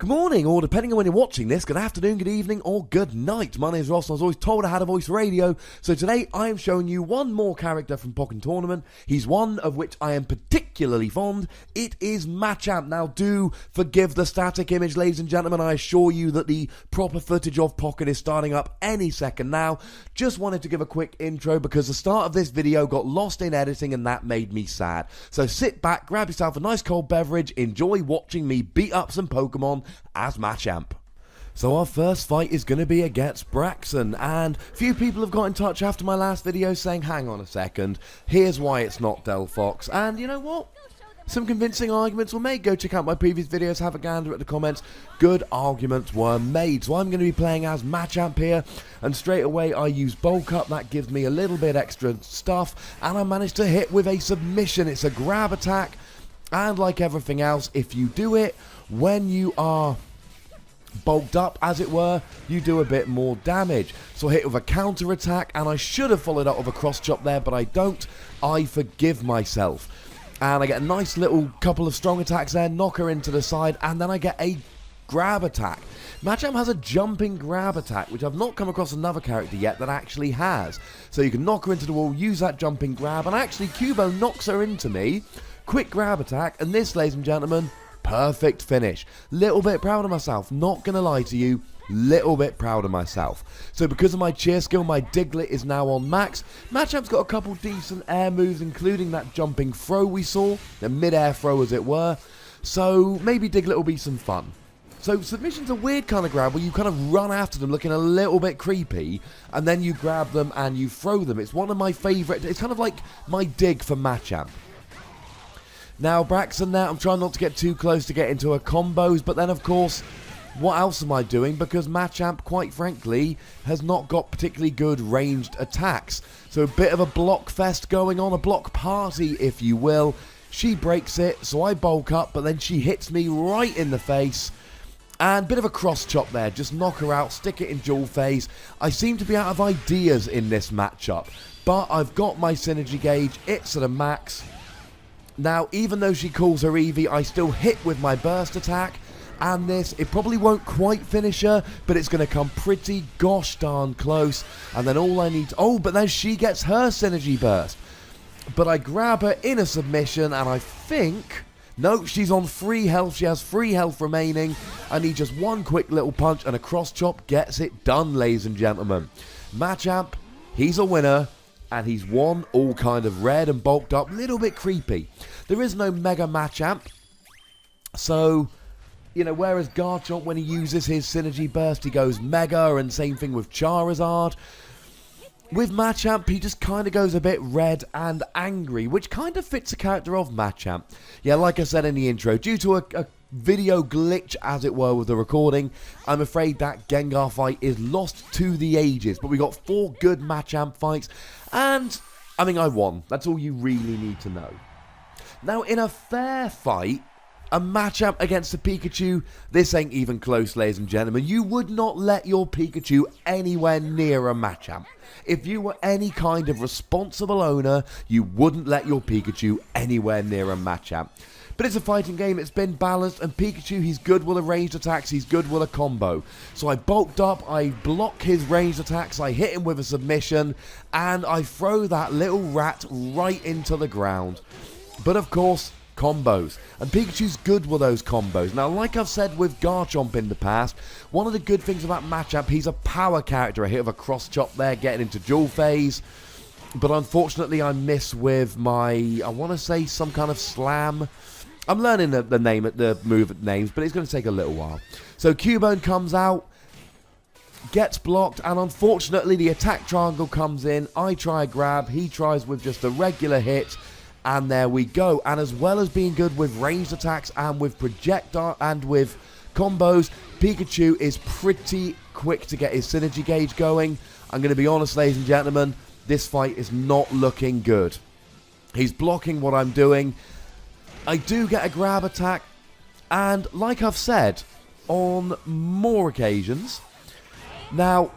Good morning, or depending on when you're watching this, good afternoon, good evening, or good night. My name is Ross, and I was always told I had a voice radio, so today I am showing you one more character from Pokkén Tournament. He's one of which I am particularly fond. It is Machamp. Now, do forgive the static image, ladies and gentlemen. I assure you that the proper footage of Pokkén is starting up any second now. Just wanted to give a quick intro because the start of this video got lost in editing, and that made me sad. So sit back, grab yourself a nice cold beverage, enjoy watching me beat up some Pokemon as Machamp. So our first fight is going to be against Braxton, and few people have got in touch after my last video saying, hang on a second, here's why it's not Delphox, and you know what? Some convincing arguments were made. Go check out my previous videos, have a gander at the comments. Good arguments were made. So I'm going to be playing as Machamp here, and straight away I use Bulk Up. That gives me a little bit extra stuff, and I managed to hit with a submission. It's a grab attack, and like everything else, if you do it when you are bulked up, as it were, you do a bit more damage. So I hit with a counter attack, and I should have followed up with a cross chop there, but I don't. I forgive myself. And I get a nice little couple of strong attacks there, knock her into the side, and then I get a grab attack. Machamp has a jumping grab attack, which I've not come across another character yet that actually has. So you can knock her into the wall, use that jumping grab, and actually Cubo knocks her into me. Quick grab attack, and this, ladies and gentlemen, perfect finish. Little bit proud of myself, not gonna lie to you. Little bit proud of myself. So because of my cheer skill, my Diglett is now on max. Machamp's got a couple decent air moves, including that jumping throw we saw, the mid-air throw as it were. So maybe Diglett will be some fun. So submission's a weird kind of grab where you kind of run after them looking a little bit creepy, and then you grab them and you throw them. It's one of my favourite, it's kind of like my dig for Machamp. Now Braxton there, I'm trying not to get too close to get into her combos, but then of course, what else am I doing? Because Machamp, quite frankly, has not got particularly good ranged attacks. So a bit of a block fest going on, a block party, if you will. She breaks it, so I bulk up, but then she hits me right in the face. And bit of a cross chop there, just knock her out, stick it in dual phase. I seem to be out of ideas in this matchup, but I've got my synergy gauge, it's at a max. Now, even though she calls her Eevee, I still hit with my burst attack. And this, it probably won't quite finish her, but it's going to come pretty gosh darn close. And then all I need to, oh, but then she gets her synergy burst. But I grab her in a submission, and I think, no, she's on free health. She has free health remaining. I need just one quick little punch, and a cross chop gets it done, ladies and gentlemen. Machamp, he's a winner. And he's won, all kind of red and bulked up, little bit creepy. There is no Mega Machamp, so, you know, whereas Garchomp, when he uses his Synergy Burst, he goes Mega, and same thing with Charizard. With Machamp, he just kind of goes a bit red and angry, which kind of fits the character of Machamp. Yeah, like I said in the intro, due to a video glitch, as it were, with the recording, I'm afraid that Gengar fight is lost to the ages. But we got 4 good Machamp fights, and, I mean, I won. That's all you really need to know. Now, in a fair fight, a Machamp against a Pikachu, this ain't even close, ladies and gentlemen. You would not let your Pikachu anywhere near a Machamp. If you were any kind of responsible owner, you wouldn't let your Pikachu anywhere near a Machamp. But it's a fighting game, it's been balanced, and Pikachu, he's good with a ranged attacks, he's good with a combo. So I bulked up, I block his ranged attacks, I hit him with a submission, and I throw that little rat right into the ground. But of course, combos. And Pikachu's good with those combos. Now, like I've said with Garchomp in the past, one of the good things about Machamp, he's a power character. I hit with a cross chop there, getting into dual phase. But unfortunately, I miss with my, I want to say some kind of slam. I'm learning the move names, but it's going to take a little while. So Cubone comes out, gets blocked, and unfortunately the attack triangle comes in. I try a grab, he tries with just a regular hit, and there we go. And as well as being good with ranged attacks and with projectile and with combos, Pikachu is pretty quick to get his synergy gauge going. I'm going to be honest, ladies and gentlemen, this fight is not looking good. He's blocking what I'm doing. I do get a grab attack, and like I've said on more occasions, now,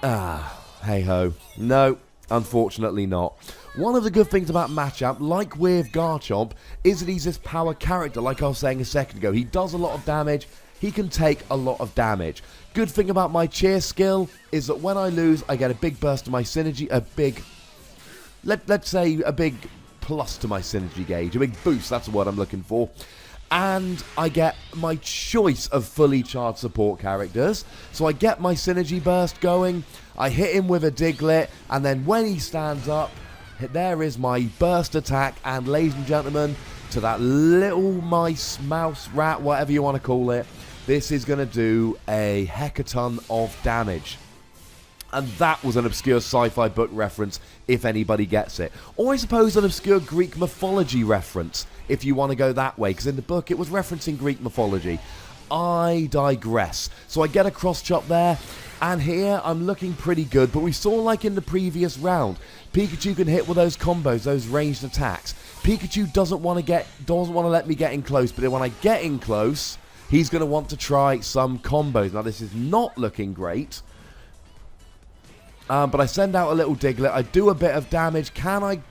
hey ho, no, unfortunately not. One of the good things about Machamp, like with Garchomp, is that he's this power character, like I was saying a second ago. He does a lot of damage, he can take a lot of damage. Good thing about my cheer skill is that when I lose, I get a big burst of my synergy, let's say a big plus to my synergy gauge, a big boost, that's the word I'm looking for. And I get my choice of fully charged support characters. So I get my synergy burst going, I hit him with a Diglett, and then when he stands up, there is my burst attack, and ladies and gentlemen, to that little mice, mouse, rat, whatever you want to call it, this is going to do a hecaton of damage. And that was an obscure sci-fi book reference, if anybody gets it. Or I suppose an obscure Greek mythology reference, if you want to go that way, because in the book it was referencing Greek mythology. I digress. So I get a cross chop there, and here I'm looking pretty good, but we saw, like in the previous round, Pikachu can hit with those combos, those ranged attacks. Pikachu doesn't want to let me get in close, but when I get in close, he's going to want to try some combos. Now this is not looking great. But I send out a little Diglett. I do a bit of damage. Can I...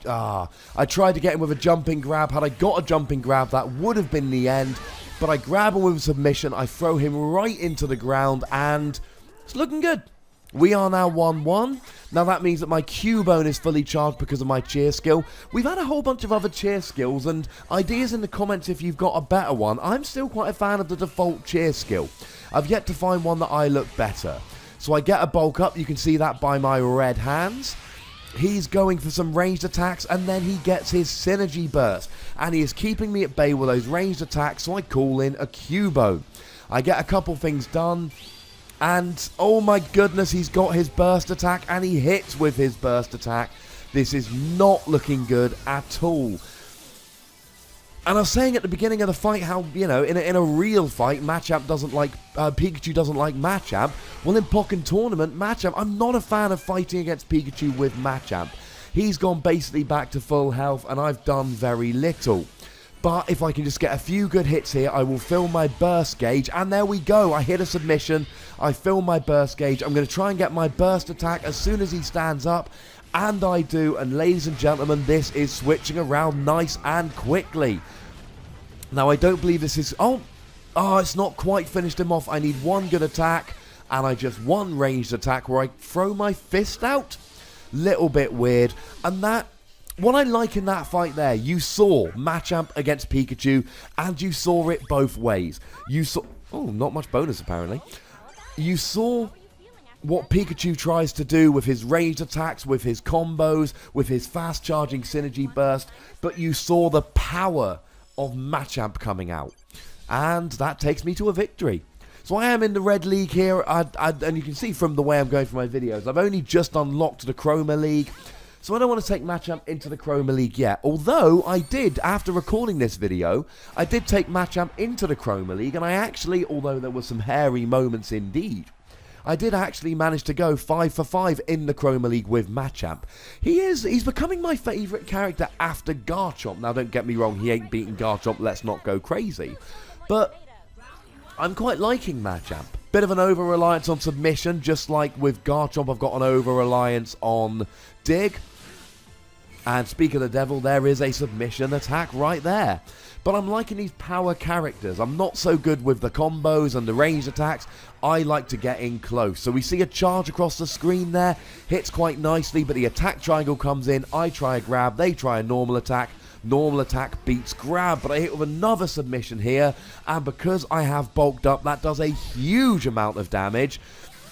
I tried to get him with a jumping grab. Had I got a jumping grab, that would have been the end. But I grab him with a submission. I throw him right into the ground. And it's looking good. We are now 1-1. Now that means that my Cubone is fully charged because of my cheer skill. We've had a whole bunch of other cheer skills. And ideas in the comments if you've got a better one. I'm still quite a fan of the default cheer skill. I've yet to find one that I look better. So I get a bulk up, you can see that by my red hands. He's going for some ranged attacks, and then he gets his synergy burst. And he is keeping me at bay with those ranged attacks, so I call in a Cubone. I get a couple things done, and oh my goodness, he's got his burst attack, and he hits with his burst attack. This is not looking good at all. And I was saying at the beginning of the fight how, you know, in a real fight, Machamp doesn't like, Pikachu doesn't like Machamp. Well, in Pokkén Tournament, Machamp, I'm not a fan of fighting against Pikachu with Machamp. He's gone basically back to full health, and I've done very little. But if I can just get a few good hits here, I will fill my burst gauge, and there we go. I hit a submission, I fill my burst gauge. I'm going to try and get my burst attack as soon as he stands up. And I do, and ladies and gentlemen, this is switching around nice and quickly. Now, I don't believe this is... Oh, it's not quite finished him off. I need one good attack, and I just one ranged attack where I throw my fist out. Little bit weird. And that... What I like in that fight there, you saw Machamp against Pikachu, and you saw it both ways. You saw... Oh, not much bonus, apparently. You saw... what Pikachu tries to do with his ranged attacks, with his combos, with his fast charging synergy burst, but you saw the power of Machamp coming out, and that takes me to a victory. So I am in the red league here, and you can see from the way I'm going through my videos, I've only just unlocked the Chroma League, so I don't want to take Machamp into the Chroma League yet, although I did, after recording this video, I did take Machamp into the Chroma League, and I actually, although there were some hairy moments indeed, I did actually manage to go 5 for 5 in the Chroma League with Machamp. He's becoming my favourite character after Garchomp. Now, don't get me wrong, he ain't beating Garchomp, let's not go crazy. But I'm quite liking Machamp. Bit of an over-reliance on submission, just like with Garchomp, I've got an over-reliance on Dig. And speak of the devil, there is a submission attack right there. But I'm liking these power characters. I'm not so good with the combos and the ranged attacks. I like to get in close. So we see a charge across the screen there. Hits quite nicely, but the attack triangle comes in. I try a grab, they try a normal attack. Normal attack beats grab, but I hit with another submission here. And because I have bulked up, that does a huge amount of damage.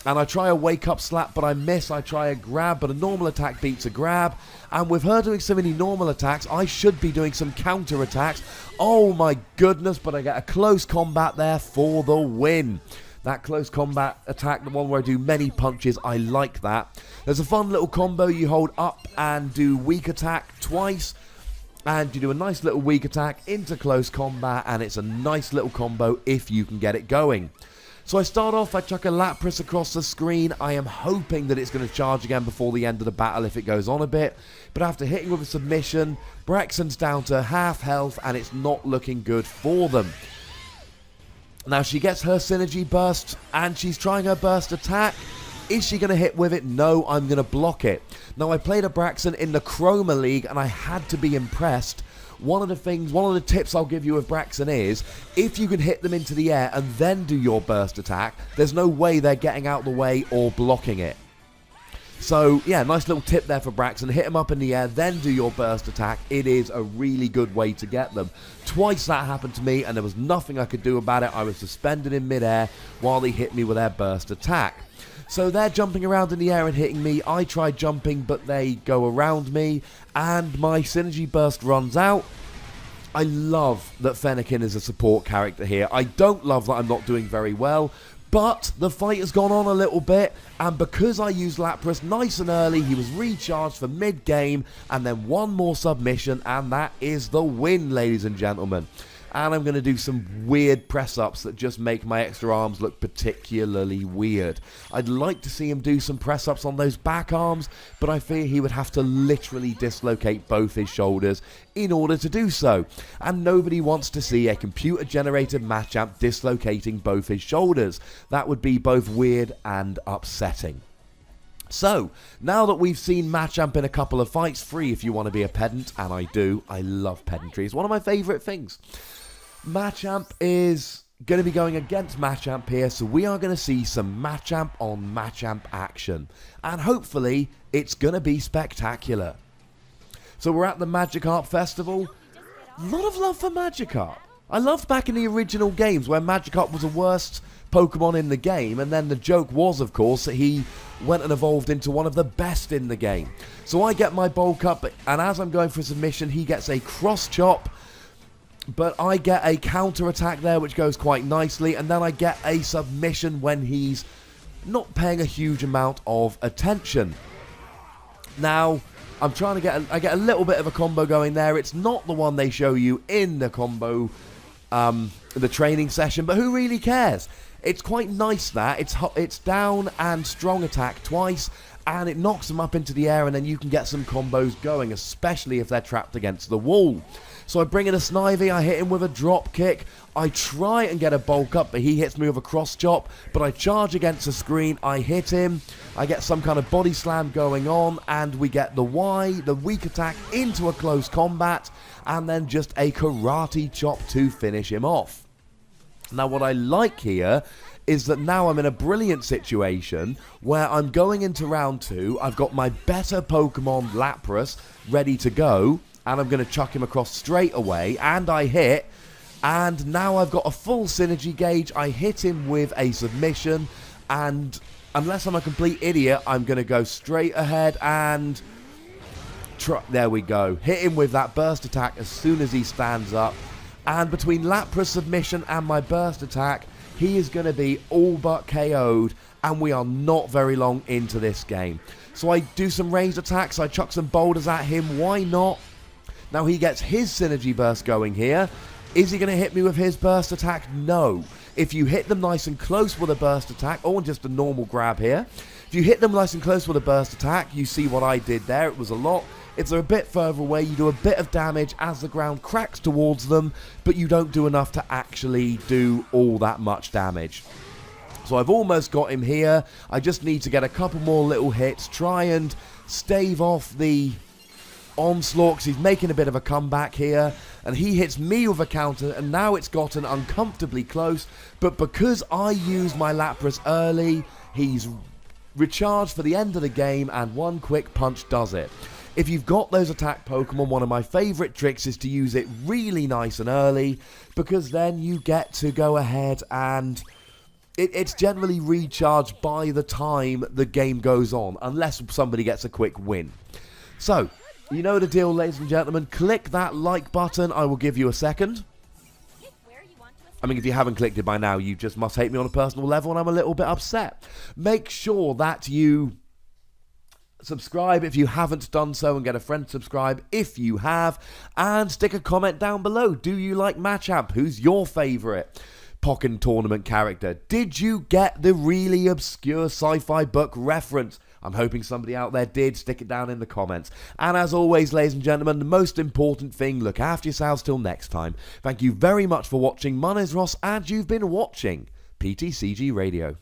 And I try a wake-up slap, but I miss. I try a grab, but a normal attack beats a grab. And with her doing so many normal attacks, I should be doing some counter-attacks. Oh my goodness, but I get a close combat there for the win. That close combat attack, the one where I do many punches, I like that. There's a fun little combo. You hold up and do weak attack twice. And you do a nice little weak attack into close combat. And it's a nice little combo if you can get it going. So I start off, I chuck a Lapras across the screen. I am hoping that it's going to charge again before the end of the battle if it goes on a bit. But after hitting with a submission, Braixen's down to half health and it's not looking good for them. Now she gets her synergy burst and she's trying her burst attack. Is she going to hit with it? No, I'm going to block it. Now I played a Braixen in the Chroma League and I had to be impressed one of the tips I'll give you with Braixen is, if you can hit them into the air and then do your burst attack, there's no way they're getting out of the way or blocking it. So, yeah, nice little tip there for Braixen. Hit him up in the air, then do your burst attack. It is a really good way to get them. Twice that happened to me, and there was nothing I could do about it. I was suspended in midair while they hit me with their burst attack. So they're jumping around in the air and hitting me. I tried jumping, but they go around me, and my synergy burst runs out. I love that Fennekin is a support character here. I don't love that I'm not doing very well, but the fight has gone on a little bit, and because I used Lapras nice and early, he was recharged for mid-game, and then one more submission, and that is the win, ladies and gentlemen. And I'm going to do some weird press-ups that just make my extra arms look particularly weird. I'd like to see him do some press-ups on those back arms, but I fear he would have to literally dislocate both his shoulders in order to do so. And nobody wants to see a computer-generated Machamp dislocating both his shoulders. That would be both weird and upsetting. So, now that we've seen Machamp in a couple of fights, free if you want to be a pedant, and I do, I love pedantry, it's one of my favourite things. Machamp is going to be going against Machamp here, so we are going to see some Machamp on Machamp action. And hopefully, it's going to be spectacular. So we're at the Magikarp Festival. A lot of love for Magikarp. I loved back in the original games where Magikarp was the worst Pokemon in the game, and then the joke was, of course, that he went and evolved into one of the best in the game. So I get my bulk up, and as I'm going for a submission, he gets a cross chop, but I get a counter attack there which goes quite nicely, and then I get a submission when he's not paying a huge amount of attention. Now, I'm trying to get I get a little bit of a combo going there. It's not the one they show you in the combo, the training session, but who really cares? It's quite nice that it's down and strong attack twice, and it knocks them up into the air, and then you can get some combos going, especially if they're trapped against the wall. So I bring in a Snivy, I hit him with a drop kick, I try and get a bulk up, but he hits me with a cross chop, but I charge against the screen, I hit him, I get some kind of body slam going on, and we get the weak attack into a close combat, and then just a karate chop to finish him off. Now what I like here is that now I'm in a brilliant situation where I'm going into round 2, I've got my better Pokemon Lapras ready to go, and I'm going to chuck him across straight away, and I hit, and now I've got a full synergy gauge. I hit him with a submission, and unless I'm a complete idiot, I'm going to go straight ahead and there we go. Hit him with that burst attack as soon as he stands up, and between Lapras submission and my burst attack, he is going to be all but KO'd, and we are not very long into this game. So I do some ranged attacks, I chuck some boulders at him, why not? Now he gets his synergy burst going here. Is he going to hit me with his burst attack? No. If you hit them nice and close with a burst attack, or just a normal grab here, if you hit them nice and close with a burst attack, you see what I did there, it was a lot. If they're a bit further away, you do a bit of damage as the ground cracks towards them, but you don't do enough to actually do all that much damage. So I've almost got him here. I just need to get a couple more little hits, try and stave off the onslaught, because he's making a bit of a comeback here, and he hits me with a counter, and now it's gotten uncomfortably close, but because I used my Lapras early, he's recharged for the end of the game, and one quick punch does it. If you've got those attack Pokemon, one of my favourite tricks is to use it really nice and early, because then you get to go ahead and it's generally recharged by the time the game goes on, unless somebody gets a quick win. So, you know the deal, ladies and gentlemen. Click that like button. I will give you a second. I mean, if you haven't clicked it by now, you just must hate me on a personal level, and I'm a little bit upset. Make sure that you subscribe if you haven't done so, and get a friend to subscribe if you have, and stick a comment down below. Do you like Machamp? Who's your favourite Pokkén tournament character? Did you get the really obscure sci-fi book reference? I'm hoping somebody out there did. Stick it down in the comments. And as always, ladies and gentlemen, the most important thing, look after yourselves till next time. Thank you very much for watching. My name is Ross, and you've been watching PTCG Radio.